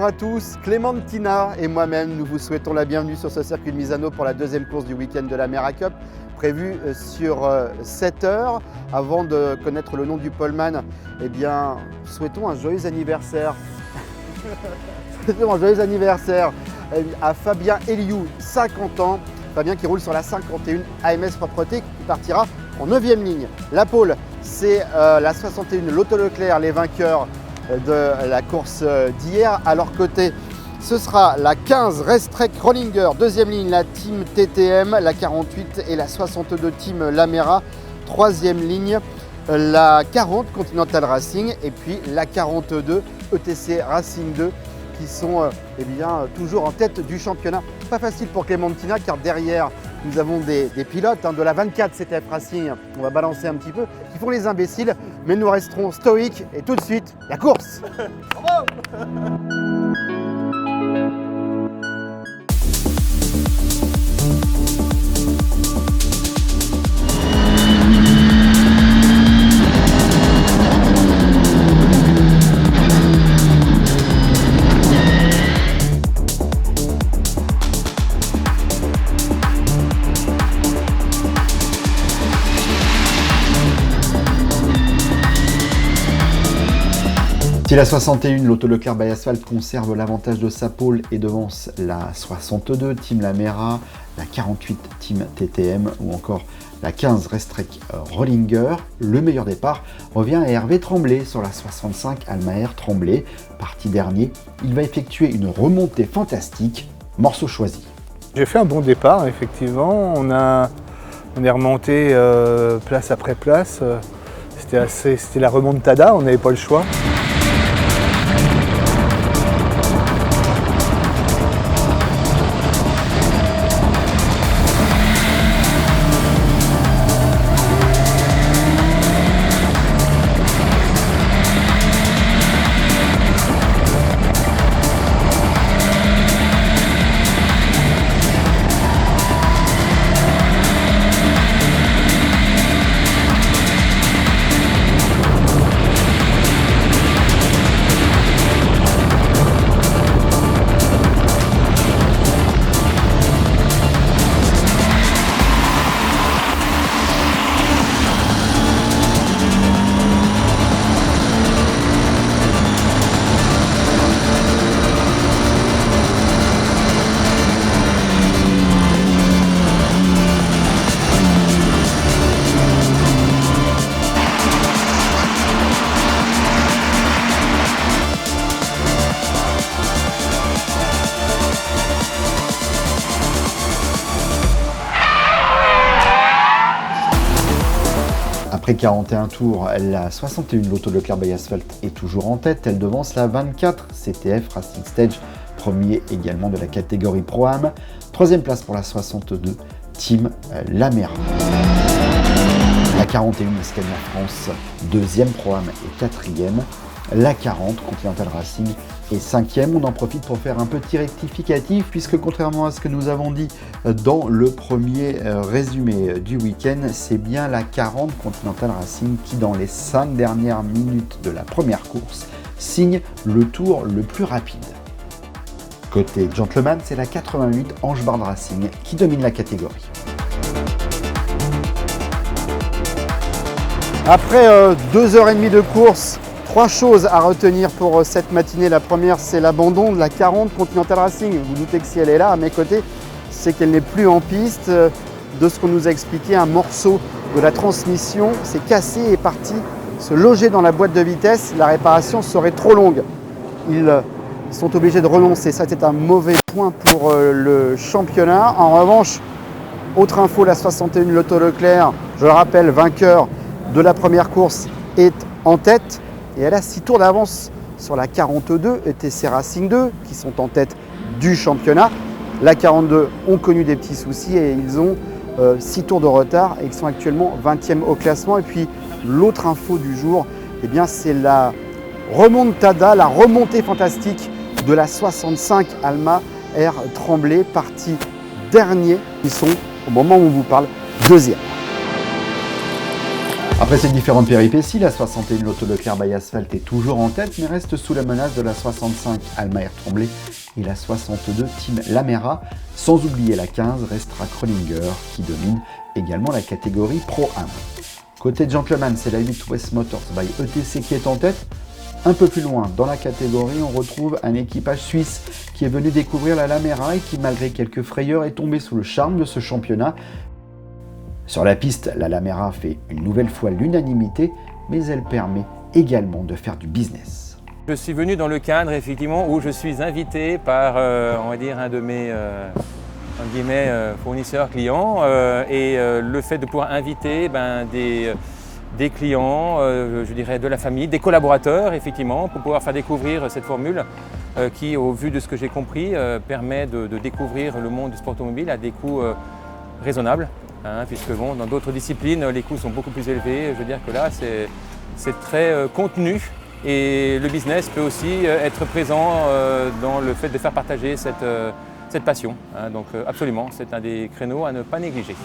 à tous, Clémentina et moi-même, nous vous souhaitons la bienvenue sur ce circuit de Misano pour la deuxième course du week-end de la Mera Cup, prévue sur 7 heures. Avant de connaître le nom du poleman, eh bien, souhaitons un joyeux anniversaire. Un joyeux anniversaire à Fabien Eliou, 50 ans. Fabien qui roule sur la 51 AMS Propreté, qui partira en 9e ligne. La pole, c'est la 61 Lotto Leclerc, les vainqueurs de la course d'hier. À leur côté, ce sera la 15 Restrec Rollinger, 2e ligne, la team TTM, la 48 et la 62 team Lamera, 3e ligne, la 40 Continental Racing et puis la 42 ETC Racing 2 qui sont toujours en tête du championnat. Pas facile pour Clémentina car derrière nous avons des pilotes de la 24 CTF Racing, on va balancer un petit peu, qui font les imbéciles, mais nous resterons stoïques et tout de suite, la course. Bravo. Si la 61 Lotto Leclerc by Asphalt conserve l'avantage de sa pole et devance la 62 Team Lamera, la 48 Team TTM ou encore la 15 Restrec Rollinger, le meilleur départ revient à Hervé Tremblay sur la 65 Almaer Tremblay. Parti dernier, il va effectuer une remontée fantastique, morceau choisi. J'ai fait un bon départ, effectivement. On est remonté place après place. C'était la remontada, on n'avait pas le choix. Après 41 tours, la 61 Lotto Leclerc by Asphalt est toujours en tête. Elle devance la 24 CTF Racing Stage, premier également de la catégorie Pro-Am. Troisième place pour la 62 Team Lamera. La 41 Scania France, deuxième Pro-Am et quatrième. La 40 Continental Racing et 5e. On en profite pour faire un petit rectificatif puisque contrairement à ce que nous avons dit dans le premier résumé du week-end, c'est bien la 40 Continental Racing qui dans les 5 dernières minutes de la première course signe le tour le plus rapide. Côté gentleman, c'est la 88 Ange Bard Racing qui domine la catégorie. Après 2h30 de course, 3 choses à retenir pour cette matinée. La première, c'est l'abandon de la 40 Continental Racing. Vous vous doutez que si elle est là, à mes côtés, c'est qu'elle n'est plus en piste. De ce qu'on nous a expliqué, un morceau de la transmission s'est cassé et est parti se loger dans la boîte de vitesse. La réparation serait trop longue. Ils sont obligés de renoncer. Ça, c'est un mauvais point pour le championnat. En revanche, autre info, la 61 Lotto Leclerc, je le rappelle, vainqueur de la première course, est en tête. Et elle a 6 tours d'avance sur la 42 ETC Racing 2 qui sont en tête du championnat. La 42 ont connu des petits soucis et ils ont 6 tours de retard et ils sont actuellement 20e au classement. Et puis l'autre info du jour, eh bien, c'est la remontada, la remontée fantastique de la 65 Almaer Tremblay, parti dernier. Ils sont, au moment où on vous parle, deuxième. Après ces différentes péripéties, la 61 Lotto Leclerc by Asphalt est toujours en tête, mais reste sous la menace de la 65 Almaer Tremblay et la 62 Team Lamera, sans oublier la 15 restera Krollinger qui domine également la catégorie Pro-Am. Côté Gentleman, c'est la 8 West Motors by ETC qui est en tête. Un peu plus loin, dans la catégorie, on retrouve un équipage suisse qui est venu découvrir la Lamera et qui, malgré quelques frayeurs, est tombé sous le charme de ce championnat. Sur la piste, la Lamera fait une nouvelle fois l'unanimité, mais elle permet également de faire du business. Je suis venu dans le cadre effectivement où je suis invité par on va dire un de mes fournisseurs clients et le fait de pouvoir inviter des clients, je dirais de la famille, des collaborateurs effectivement pour pouvoir faire découvrir cette formule qui au vu de ce que j'ai compris permet de découvrir le monde du sport automobile à des coûts raisonnables. Puisque bon, dans d'autres disciplines, les coûts sont beaucoup plus élevés. Je veux dire que là, c'est très contenu et le business peut aussi être présent dans le fait de faire partager cette passion. Donc absolument, c'est un des créneaux à ne pas négliger.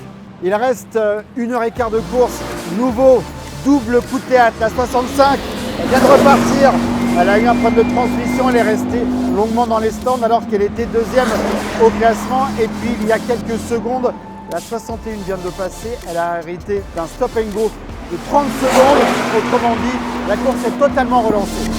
Il reste 1h15 de course, nouveau double coup de théâtre, la 65, elle vient de repartir. Elle a eu un problème de transmission, elle est restée longuement dans les stands alors qu'elle était deuxième au classement. Et puis il y a quelques secondes, la 61 vient de passer, elle a hérité d'un stop and go de 30 secondes. Autrement dit, la course est totalement relancée.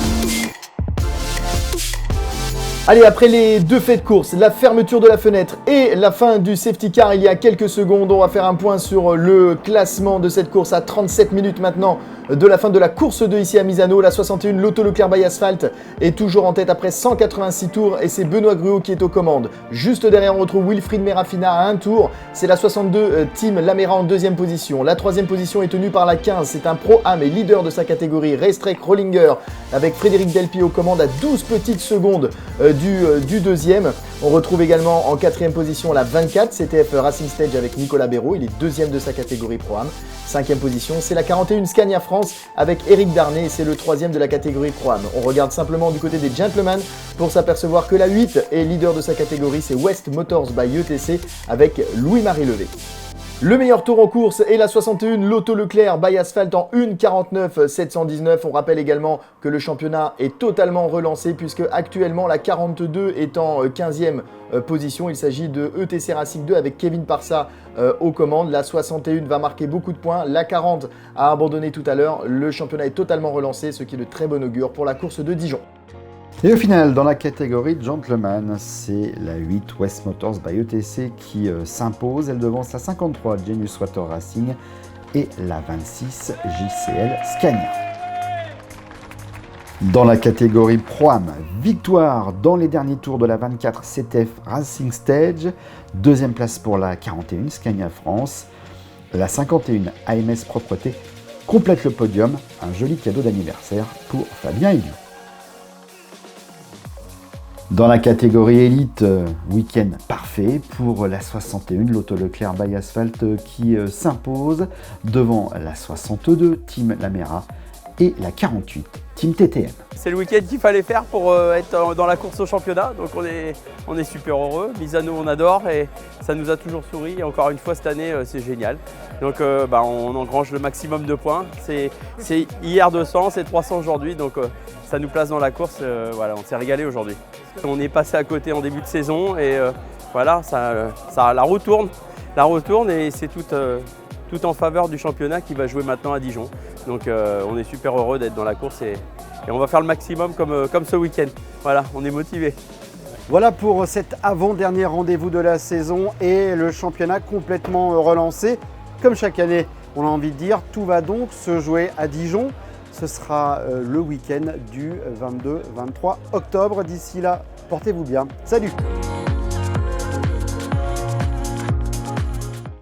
Allez, après les deux faits de course, la fermeture de la fenêtre et la fin du safety car il y a quelques secondes, on va faire un point sur le classement de cette course à 37 minutes maintenant de la fin de la course 2 ici à Misano. La 61 Lotto Leclerc by Asphalt est toujours en tête après 186 tours et c'est Benoît Gruau qui est aux commandes. Juste derrière, on retrouve Wilfried Merafina à un tour. C'est la 62 Team Lamera en deuxième position. La troisième position est tenue par la 15. C'est un Pro-Am et leader de sa catégorie, Racetrack Krollinger, avec Frédéric Delpy aux commandes à 12 petites secondes du deuxième. On retrouve également en quatrième position la 24 CTF Racing Stage avec Nicolas Béraud. Il est deuxième de sa catégorie Pro-Am. Cinquième position, c'est la 41 Scania France avec Eric Darnay et c'est le troisième de la catégorie Pro-Am. On regarde simplement du côté des gentlemen pour s'apercevoir que la 8 est leader de sa catégorie, c'est West Motors by ETC avec Louis-Marie Levé. Le meilleur tour en course est la 61 Lotto Leclerc by Asphalt en 1:49.719. On rappelle également que le championnat est totalement relancé puisque actuellement la 42 est en 15e position. Il s'agit de ETC Racing 2 avec Kevin Parsa aux commandes. La 61 va marquer beaucoup de points. La 40 a abandonné tout à l'heure. Le championnat est totalement relancé, ce qui est de très bon augure pour la course de Dijon. Et au final, dans la catégorie Gentleman, c'est la 8 West Motors by ETC qui s'impose. Elle devance la 53 Genius Water Racing et la 26 JCL Scania. Dans la catégorie Pro-Am, victoire dans les derniers tours de la 24 CTF Racing Stage. Deuxième place pour la 41 Scania France. La 51 AMS Propreté complète le podium. Un joli cadeau d'anniversaire pour Fabien Héliou. Dans la catégorie élite, week-end parfait pour la 61 Lotto Leclerc by Asphalt qui s'impose devant la 62 Team Lamera et la 48 Team TTM. C'est le week-end qu'il fallait faire pour être dans la course au championnat, donc on est super heureux. Misano on adore et ça nous a toujours souri et encore une fois cette année c'est génial. Donc on engrange le maximum de points. C'est hier 200, c'est 300 aujourd'hui, donc ça nous place dans la course. Voilà, on s'est régalé aujourd'hui. On est passé à côté en début de saison et voilà, ça la retourne et c'est tout en faveur du championnat qui va jouer maintenant à Dijon. Donc on est super heureux d'être dans la course et on va faire le maximum comme ce week-end. Voilà, on est motivés. Voilà pour cet avant-dernier rendez-vous de la saison et le championnat complètement relancé. Comme chaque année, on a envie de dire, tout va donc se jouer à Dijon. Ce sera le week-end du 22-23 octobre. D'ici là, portez-vous bien. Salut!